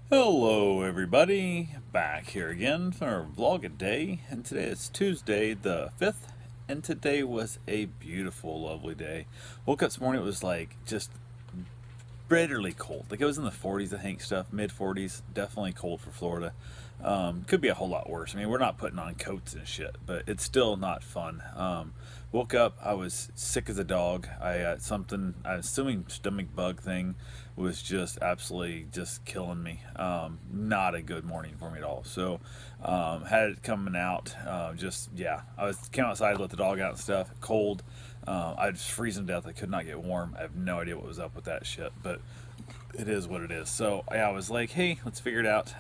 Hello everybody, back here again for our vlog a day, and today is Tuesday the 5th, and today was a beautiful, lovely day. Woke up this morning, it was like just bitterly cold. Like it was in the 40s, I think, stuff, mid 40s, definitely cold for Florida. Could be a whole lot worse. I mean, we're not putting on coats and shit, but it's still not fun. Woke up, I was sick as a dog. I got something, I'm assuming stomach bug thing was just absolutely just killing me. Not a good morning for me at all. So, had it coming out, yeah, came outside, let the dog out and stuff, cold. I was freezing to death. I could not get warm. I have no idea what was up with that shit, but it is what it is. So yeah, I was like, hey, let's figure it out.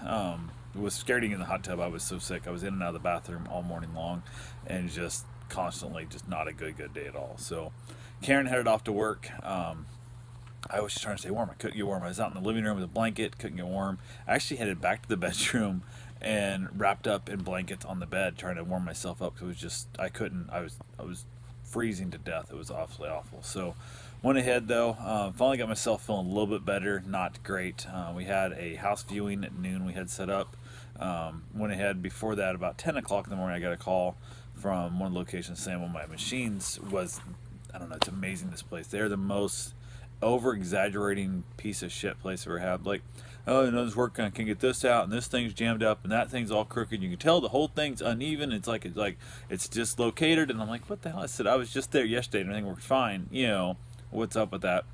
Was scared to get in the hot tub. I was so sick. I was in and out of the bathroom all morning long, and just constantly, just not a good day at all. So Karen headed off to work. I was just trying to stay warm. I couldn't get warm. I was out in the living room with a blanket, couldn't get warm. I actually headed back to the bedroom and wrapped up in blankets on the bed, trying to warm myself up. Cause it was just I couldn't. I was freezing to death. It was awfully awful. So went ahead though. Finally got myself feeling a little bit better. Not great. We had a house viewing at noon. We had set up. Went ahead before that about 10 o'clock in the morning. I got a call from one of the locations saying one of my machines was, I don't know. It's amazing, this place. They're the most over exaggerating piece of shit place I've ever had. Like, oh, you know, this work, I can get this out, and this thing's jammed up, and that thing's all crooked. You can tell the whole thing's uneven. It's like it's dislocated, and I'm like, what the hell? I said I was just there yesterday, and everything worked fine. You know, what's up with that?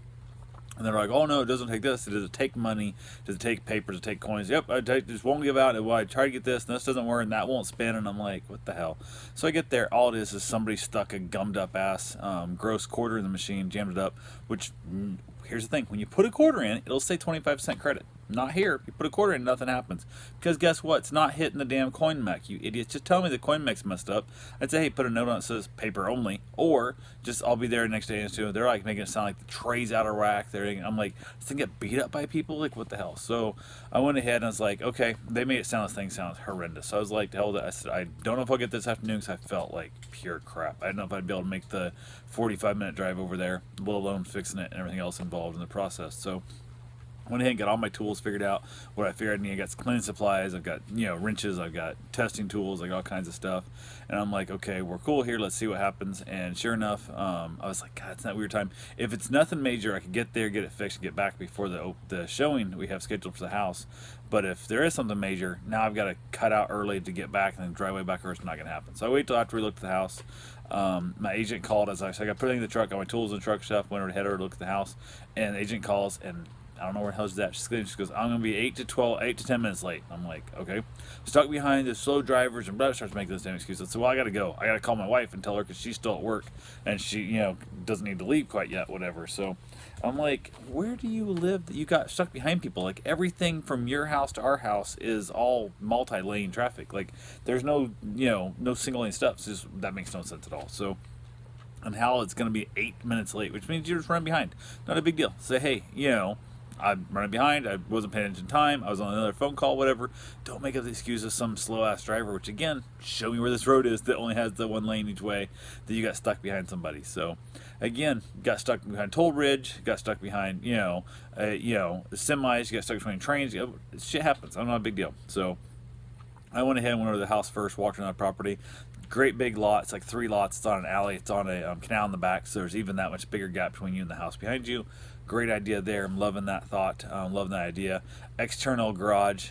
And they're like, oh no, it doesn't take this. Does it take money? Does it take paper? Does it take coins? Yep, this won't give out. Well, I try to get this, and this doesn't work, and that won't spin. And I'm like, what the hell? So I get there. All it is somebody stuck a gummed up ass gross quarter in the machine, jammed it up. Which, here's the thing: when you put a quarter in, it'll say 25% credit. Not here. You put a quarter in, nothing happens. Because guess what? It's not hitting the damn coin mech. You idiots. Just tell me the coin mech's messed up. I'd say, hey, put a note on it that says paper only. Or just I'll be there next day and two. They're like making it sound like the tray's out of rack. I'm like, this thing get beat up by people? Like, what the hell? So I went ahead and I was like, okay, they made it sound, this thing sounds horrendous. So I was like, the hell, I said, I don't know if I'll get this afternoon because I felt like pure crap. I didn't know if I'd be able to make the 45-minute drive over there, let alone fixing it and everything else involved in the process. So went ahead and got all my tools figured out. What I figured I need, I got some cleaning supplies, I've got, you know, wrenches, I've got testing tools, like all kinds of stuff. And I'm like, okay, we're cool here, let's see what happens. And sure enough, I was like, God, it's that weird time. If it's nothing major, I could get there, get it fixed, and get back before the showing we have scheduled for the house. But if there is something major, now I've got to cut out early to get back and then drive way back, or it's not going to happen. So I wait till after we look at the house. My agent called, as I said, I got everything in the truck, got my tools in the truck stuff, went over to head over to look at the house, and the agent calls, and I don't know where the hell's that. She goes, I'm going to be 8 to 10 minutes late. I'm like, okay. Stuck behind the slow drivers, and brother starts making those damn excuses. So, well, I got to go. I got to call my wife and tell her because she's still at work and she, you know, doesn't need to leave quite yet, whatever. So I'm like, where do you live that you got stuck behind people? Like, everything from your house to our house is all multi-lane traffic. Like, there's no, you know, no single lane stuff. So just, that makes no sense at all. So, and how it's going to be 8 minutes late, which means you're just running behind. Not a big deal. Say, hey, you know, I'm running behind. I wasn't paying attention to time. I was on another phone call, whatever. Don't make up the excuse of some slow ass driver, which again, show me where this road is that only has the one lane each way, that you got stuck behind somebody. So again, got stuck behind toll bridge, got stuck behind, semis, you got stuck between trains. Shit happens. I'm not a big deal. So I went ahead and went over to the house first, walked around the property. Great big lot. It's like 3 lots. It's on an alley. It's on a canal in the back, so there's even that much bigger gap between you and the house behind you. Great idea there. I'm loving that thought. Loving that idea. External garage.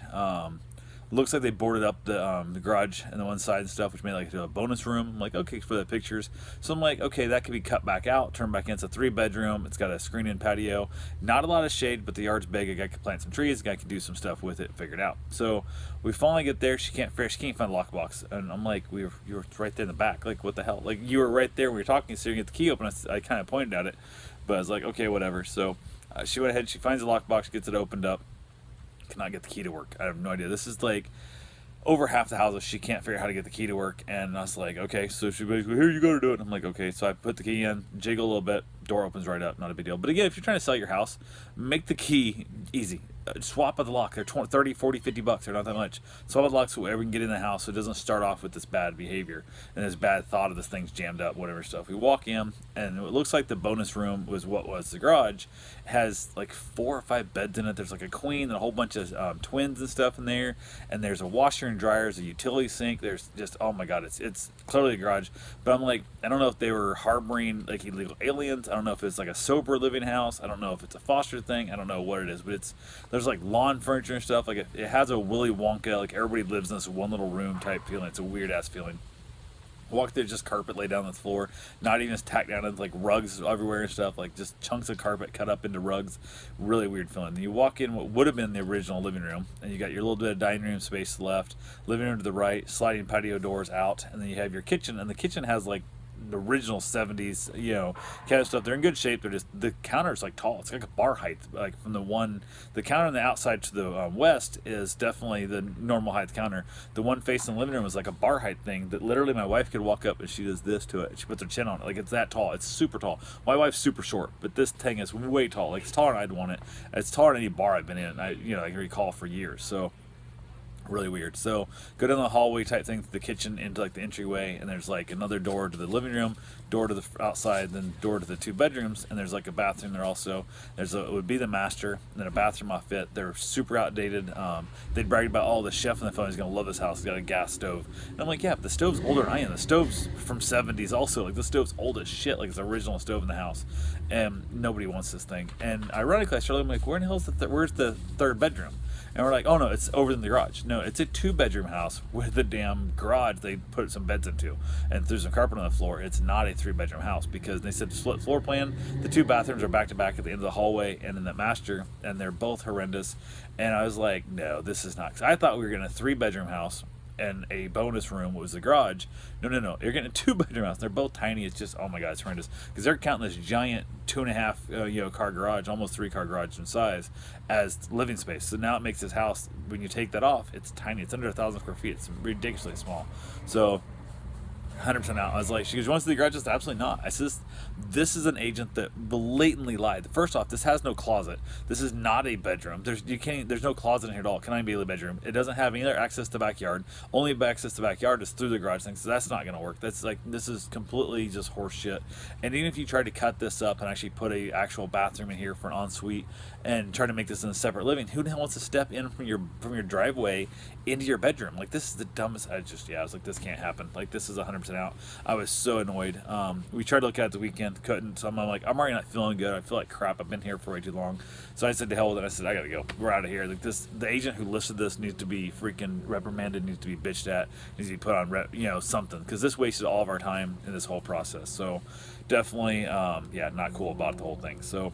Looks like they boarded up the garage and the one side and stuff, which made like a bonus room. I'm like, okay, for the pictures. So I'm like, okay, that could be cut back out, turned back in. It's a 3-bedroom. It's got a screen-in patio. Not a lot of shade, but the yard's big. A guy can plant some trees. A guy can do some stuff with it. Figure it out. So we finally get there. She can't find the lockbox, and I'm like, you were right there in the back. Like, what the hell? Like, you were right there when we were talking, so you get the key open. I kind of pointed at it, but I was like, okay, whatever. So she went ahead. She finds the lockbox, gets it opened up. Cannot get the key to work. I have no idea. This is like over half the houses she can't figure out how to get the key to work, and I was like, okay. So she basically, here, you gotta do it. I'm like, okay. So I put the key in, jiggle a little bit, door opens right up, not a big deal. But again, if you're trying to sell your house, make the key easy. swap of the lock. They're 20, 30, 40, 50 bucks. They're not that much. Swap of the lock so whoever can get in the house, so it doesn't start off with this bad behavior and this bad thought of this thing's jammed up, whatever stuff. We walk in, and it looks like the bonus room was what was the garage. It has like 4 or 5 beds in it. There's like a queen and a whole bunch of twins and stuff in there. And there's a washer and dryer, there's a utility sink. There's just, oh my God, it's clearly a garage. But I'm like, I don't know if they were harboring like illegal aliens. I don't know if it's like a sober living house. I don't know if it's a foster thing. I don't know what it is, but there's like lawn furniture and stuff. Like it has a Willy Wonka, like everybody lives in this one little room type feeling. It's a weird ass feeling. Walk there, just carpet laid down on the floor, not even just tacked down, like rugs everywhere and stuff, like just chunks of carpet cut up into rugs. Really weird feeling. Then you walk in what would have been the original living room, and you got your little bit of dining room space left, living room to the right, sliding patio doors out, and then you have your kitchen, and the kitchen has like the original 70s, kind of stuff. They're in good shape. They're just, the counter's like tall. It's like a bar height. Like from the counter on the outside to the west is definitely the normal height counter. The one facing the living room is like a bar height thing that literally my wife could walk up and she does this to it. She puts her chin on it. Like it's that tall. It's super tall. My wife's super short, but this thing is way tall. Like it's taller than I'd want it. It's taller than any bar I've been in. I can recall for years. So really weird. So go down the hallway type thing to the kitchen into like the entryway, and there's like another door to the living room, door to the outside, then door to the 2 bedrooms, and there's like a bathroom there also. It would be the master, and then a bathroom off it. They're super outdated. They bragged about, oh, the chef on the phone is gonna love this house. It's got a gas stove. And I'm like, yeah, but the stove's older than I am. The stove's from 70s also. Like the stove's old as shit. Like it's the original stove in the house, and nobody wants this thing. And ironically, I started like, where in the hell is where's the 3rd bedroom? And we're like, oh no, it's over in the garage. No, it's a 2-bedroom house with a damn garage they put some beds into. And there's some carpet on the floor. It's not a 3-bedroom house because they said split floor plan. The 2 bathrooms are back to back at the end of the hallway and in the master, and they're both horrendous. And I was like, no, this is not. 'Cause I thought we were getting a 3-bedroom house and a bonus room was the garage. No. You're getting a 2-bedroom house. They're both tiny. It's just, oh my God, it's horrendous. Because they're counting this giant 2.5 car garage, almost 3-car garage in size, as living space. So now it makes this house, when you take that off, it's tiny. It's under 1,000 square feet. It's ridiculously small. So 100% out. I was like, she goes, you want to see the garage? I said, absolutely not. I said, this is an agent that blatantly lied. First off, this has no closet. This is not a bedroom. There's no closet in here at all. Can I be a bedroom? It doesn't have any other access to the backyard. Only access to the backyard is through the garage thing. So that's not going to work. That's like, this is completely just horse shit. And even if you tried to cut this up and actually put a actual bathroom in here for an ensuite and try to make this in a separate living, who the hell wants to step in from your driveway into your bedroom? Like, this is the dumbest. I was like, this can't happen. Like, this is 100% out. I was so annoyed. We tried to look at it the weekend, couldn't. So I'm like, I'm already not feeling good. I feel like crap. I've been here for way too long. So I said to hell with it. I said, I gotta go. We're out of here. Like the agent who listed this needs to be freaking reprimanded. Needs to be bitched at. Needs to be put on something, because this wasted all of our time in this whole process. So definitely, not cool about the whole thing. So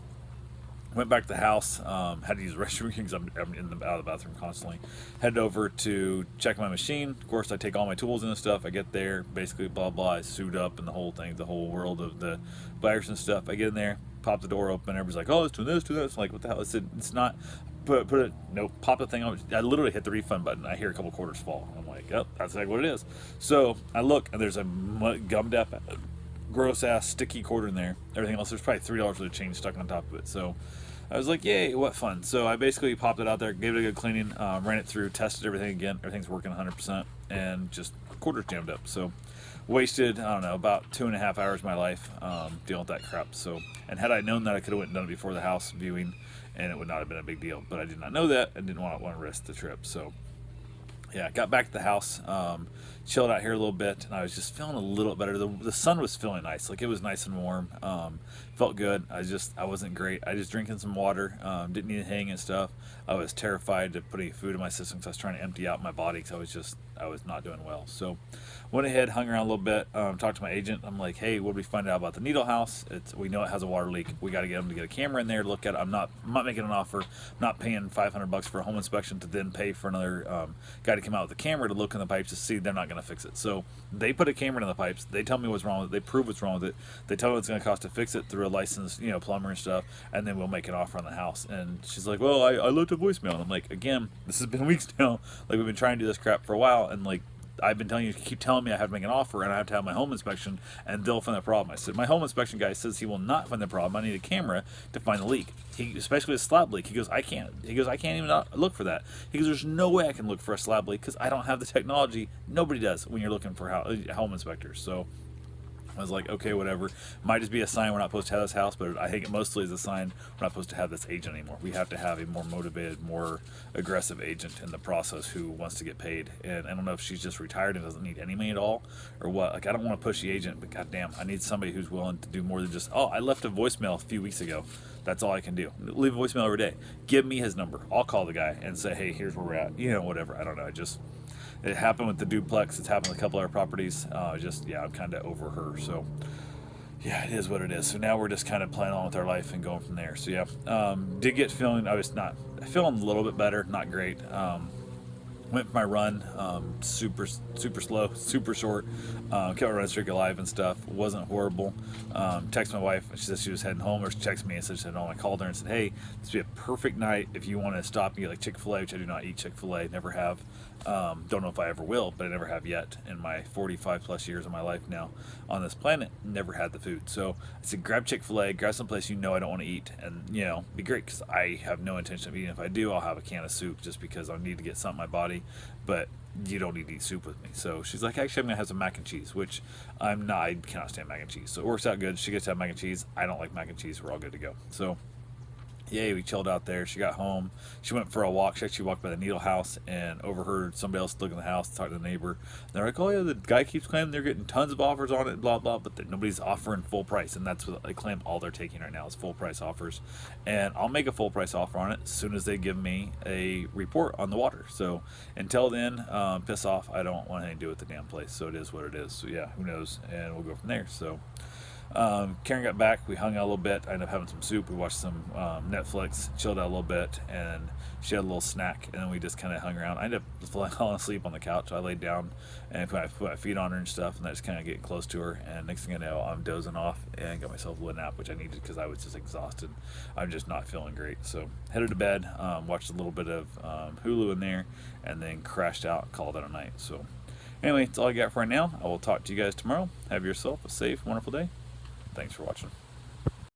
went back to the house, had to use the restroom because I'm out of the bathroom constantly. Headed over to check my machine. Of course, I take all my tools and stuff. I get there, basically blah blah. I suit up and the whole thing, the whole world of the virus and stuff. I get in there, pop the door open. Everybody's like, "Oh, let's do this, do this." I'm like, what the hell? I said, it's not. Put it. Nope. Pop the thing on. I literally hit the refund button. I hear a couple quarters fall. I'm like, yep, that's exactly what it is. So I look, and there's a gummed up, gross ass sticky quarter in there. Everything else, there's probably $3 worth of change stuck on top of it. So I was like, yay, what fun. So I basically popped it out there, gave it a good cleaning, ran it through, tested everything again. Everything's working 100%, and just quarters jammed up. So wasted, I don't know, about 2.5 hours of my life dealing with that crap. So, and had I known that, I could have went and done it before the house viewing, and it would not have been a big deal. But I did not know that and didn't want to risk the trip. So yeah, got back to the house, chilled out here a little bit, and I was just feeling a little better. The sun was feeling nice, like it was nice and warm. Felt good. I wasn't great. I just drinking some water, didn't need to hang and stuff. I was terrified to put any food in my system because I was trying to empty out my body because I was not doing well. So went ahead, hung around a little bit, talked to my agent. I'm like, hey, what did we find out about the Needle House? We know it has a water leak. We got to get them to get a camera in there to look at it. I'm not making an offer. I'm not paying $500 for a home inspection to then pay for another guy to come out with a camera to look in the pipes to see. They're not going to fix it. So they put a camera in the pipes. They tell me what's wrong with it. They prove what's wrong with it. They tell me what it's going to cost to fix it through a licensed, plumber and stuff, and then we'll make an offer on the house. And she's like, well, I left a voicemail. And I'm like, again, this has been weeks now. Like, we've been trying to do this crap for a while, and like, I've been telling you, keep telling me I have to make an offer and I have to have my home inspection and they'll find the problem. I said, my home inspection guy says he will not find the problem. I need a camera to find the leak. Especially a slab leak. He goes, I can't. He goes, I can't even look for that. He goes, there's no way I can look for a slab leak because I don't have the technology. Nobody does when you're looking for home inspectors. So I was like, okay, whatever. Might just be a sign we're not supposed to have this house, but I think it mostly is a sign we're not supposed to have this agent anymore. We have to have a more motivated, more aggressive agent in the process who wants to get paid. And I don't know if she's just retired and doesn't need any money at all, or what. Like, I don't want to push the agent, but goddamn, I need somebody who's willing to do more than just, oh, I left a voicemail a few weeks ago. That's all I can do. Leave a voicemail every day. Give me his number. I'll call the guy and say, hey, here's where we're at. You know, whatever. I don't know. It happened with the duplex. It's happened with a couple other properties. I'm kind of over her. So, yeah, it is what it is. So now we're just kind of playing on with our life and going from there. So, yeah, did get feeling, I was not feeling a little bit better, not great. Went for my run, super slow, super short. Kept my run streak alive and stuff. Wasn't horrible. Texted my wife. She said she was heading home, or she texted me and said she's heading home. I called her and said, hey, this would be a perfect night if you want to stop and get like Chick-fil-A, which I do not eat Chick-fil-A, never have. Don't know if I ever will, but I never have yet in my 45 plus years of my life now on this planet. Never had the food. So I said, grab Chick-fil-A, grab someplace you know I don't want to eat, and be great because I have no intention of eating. If I do, I'll have a can of soup just because I need to get something in my body. But you don't need to eat soup with me. So she's like, actually, I'm gonna have some mac and cheese, which I'm not. I cannot stand mac and cheese. So it works out good. She gets to have mac and cheese. I don't like mac and cheese. We're all good to go. So yay, we chilled out there. She got home. She went for a walk. She actually walked by the Needle House and overheard somebody else looking at the house, talking to the neighbor. They're like, oh yeah, the guy keeps claiming they're getting tons of offers on it, blah, blah, but nobody's offering full price. And that's what they claim all they're taking right now is full price offers. And I'll make a full price offer on it as soon as they give me a report on the water. So until then, piss off. I don't want anything to do with the damn place. So it is what it is. So yeah, who knows? And we'll go from there. So Karen got back. We hung out a little bit. I ended up having some soup. We watched some Netflix, chilled out a little bit, and she had a little snack. And then we just kind of hung around. I ended up falling asleep on the couch. I laid down and put my feet on her and stuff, and I just kind of getting close to her. And next thing I know, I'm dozing off and got myself a little nap, which I needed because I was just exhausted. I'm just not feeling great. So headed to bed, watched a little bit of Hulu in there, and then crashed out and called it a night. So anyway, that's all I got for right now. I will talk to you guys tomorrow. Have yourself a safe, wonderful day. Thanks for watching.